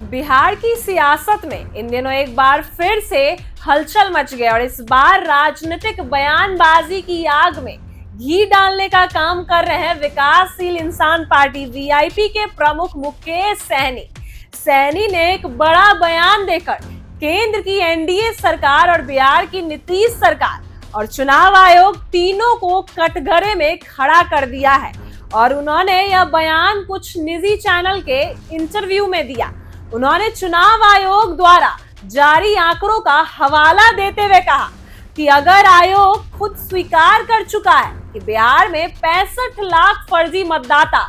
बिहार की सियासत में इन दिनों एक बार फिर से हलचल मच गया और इस बार राजनीतिक बयानबाजी की आग में घी डालने का काम कर रहे हैं विकासशील इंसान पार्टी वीआईपी के प्रमुख मुकेश सहनी। सहनी ने एक बड़ा बयान देकर केंद्र की एनडीए सरकार और बिहार की नीतीश सरकार और चुनाव आयोग तीनों को कटघरे में खड़ा कर दिया है और उन्होंने यह बयान कुछ निजी चैनल के इंटरव्यू में दिया। उन्होंने चुनाव आयोग द्वारा जारी आंकड़ों का हवाला देते हुए कहा कि अगर आयोग खुद स्वीकार कर चुका है कि बिहार में 65 लाख फर्जी मतदाता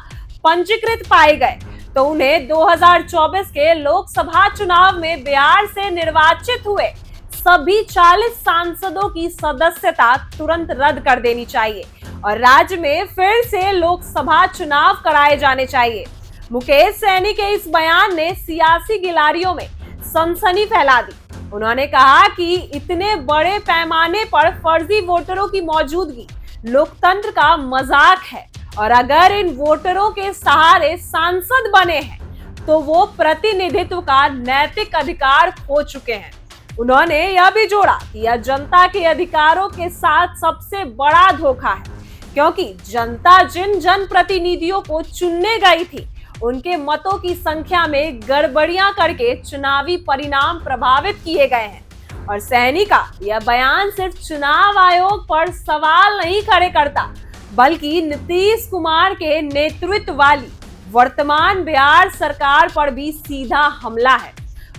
पंजीकृत पाए गए तो उन्हें 2024 के लोकसभा चुनाव में बिहार से निर्वाचित हुए सभी 40 सांसदों की सदस्यता तुरंत रद्द कर देनी चाहिए और राज्य में फिर से लोकसभा चुनाव कराए जाने चाहिए। मुकेश सहनी के इस बयान ने सियासी गिलारियों में सनसनी फैला दी। उन्होंने कहा कि इतने बड़े पैमाने पर फर्जी वोटरों की मौजूदगी लोकतंत्र का मजाक है और अगर इन वोटरों के सहारे सांसद बने हैं तो वो प्रतिनिधित्व का नैतिक अधिकार खो चुके हैं। उन्होंने यह भी जोड़ा कि यह जनता के अधिकारों के साथ सबसे बड़ा धोखा है क्योंकि जनता जिन जनप्रतिनिधियों को चुनने गई थी उनके मतों की संख्या में गड़बड़ियां करके चुनावी परिणाम प्रभावित किए गए हैं। और सहनी का यह बयान सिर्फ चुनाव आयोग पर सवाल नहीं खड़े करता बल्कि नीतीश कुमार के नेतृत्व वाली वर्तमान बिहार सरकार पर भी सीधा हमला है।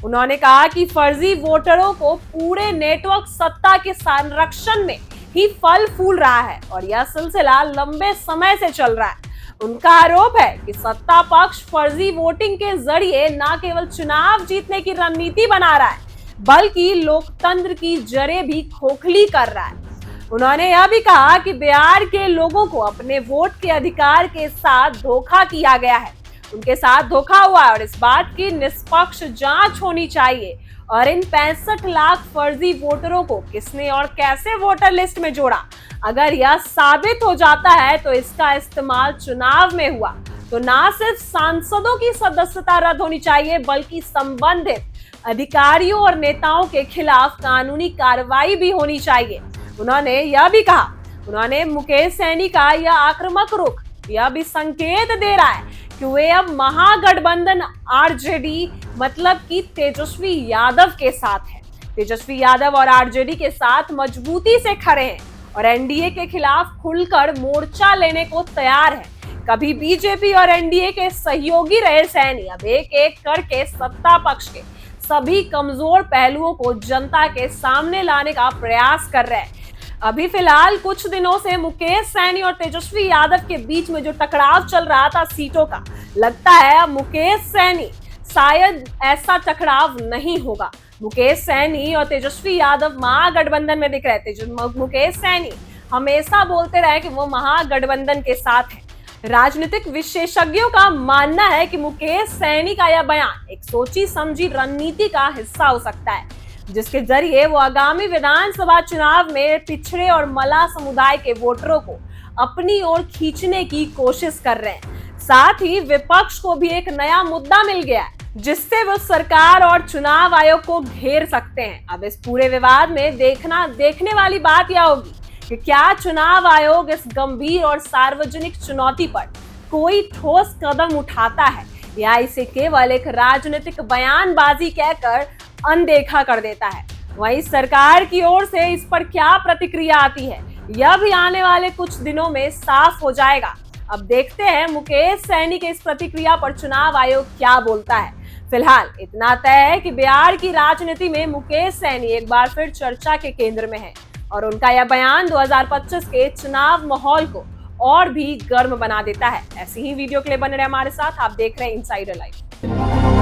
उन्होंने कहा कि फर्जी वोटरों को पूरे नेटवर्क सत्ता के संरक्षण में ही फल फूल रहा है और यह सिलसिला लंबे समय से चल रहा है। उनका आरोप है कि सत्ता पक्ष फर्जी वोटिंग के जरिए न केवल चुनाव जीतने की रणनीति बना रहा है बल्कि लोकतंत्र की जड़ें भी खोखली कर रहा है। उन्होंने यह भी कहा कि बिहार के लोगों को अपने वोट के अधिकार के साथ धोखा किया गया है, उनके साथ धोखा हुआ है और इस बात की निष्पक्ष जांच होनी चाहिए और इन 65 लाख फर्जी वोटरों को किसने और कैसे वोटर लिस्ट में जोड़ा। अगर यह साबित हो जाता है तो इसका इस्तेमाल चुनाव में हुआ तो ना सिर्फ सांसदों की सदस्यता रद्द होनी चाहिए बल्कि संबंधित अधिकारियों और नेताओं के खिलाफ कानूनी कार्रवाई भी होनी चाहिए। उन्होंने यह भी कहा, उन्होंने मुकेश सहनी का यह आक्रामक रुख यह भी संकेत दे रहा है कि वे अब महागठबंधन आरजेडी मतलब कि तेजस्वी यादव के साथ है। तेजस्वी यादव और आरजेडी के साथ मजबूती से खड़े हैं और एनडीए के खिलाफ खुलकर मोर्चा लेने को तैयार है। कभी बीजेपी और एनडीए के सहयोगी रहे सहनी अब एक एक करके सत्ता पक्ष के सभी कमजोर पहलुओं को जनता के सामने लाने का प्रयास कर रहे हैं। अभी फिलहाल कुछ दिनों से मुकेश सहनी और तेजस्वी यादव के बीच में जो टकराव चल रहा था सीटों का, लगता है अब मुकेश सहनी शायद ऐसा टकराव नहीं होगा। मुकेश सहनी और तेजस्वी यादव महागठबंधन में दिख रहे थे। मुकेश सहनी हमेशा बोलते रहे कि वो महागठबंधन के साथ है। राजनीतिक विशेषज्ञों का मानना है कि मुकेश सहनी का यह बयान एक सोची समझी रणनीति का हिस्सा हो सकता है जिसके जरिए वो आगामी विधानसभा चुनाव में पिछड़े और मला समुदाय के वोटरों को अपनी ओर खींचने की कोशिश कर रहे हैं। साथ ही विपक्ष को भी एक नया मुद्दा मिल गया है जिससे वो सरकार और चुनाव आयोग को घेर सकते हैं। अब इस पूरे विवाद में देखने वाली बात यह होगी कि क्या चुनाव आयोग इस गंभीर और सार्वजनिक चुनौती पर कोई ठोस कदम उठाता है या इसे केवल एक राजनीतिक बयानबाजी कहकर अनदेखा कर देता है। वहीं सरकार की ओर से इस पर क्या प्रतिक्रिया आती है यह भी आने वाले कुछ दिनों में साफ हो जाएगा। अब देखते हैं मुकेश सहनी के इस प्रतिक्रिया पर चुनाव आयोग क्या बोलता है। फिलहाल इतना तय है कि बिहार की राजनीति में मुकेश सहनी एक बार फिर चर्चा के केंद्र में है और उनका यह बयान 2025 के चुनाव माहौल को और भी गर्म बना देता है। ऐसी ही वीडियो के लिए बने रहे हमारे साथ। आप देख रहे हैं इनसाइडर लाइव।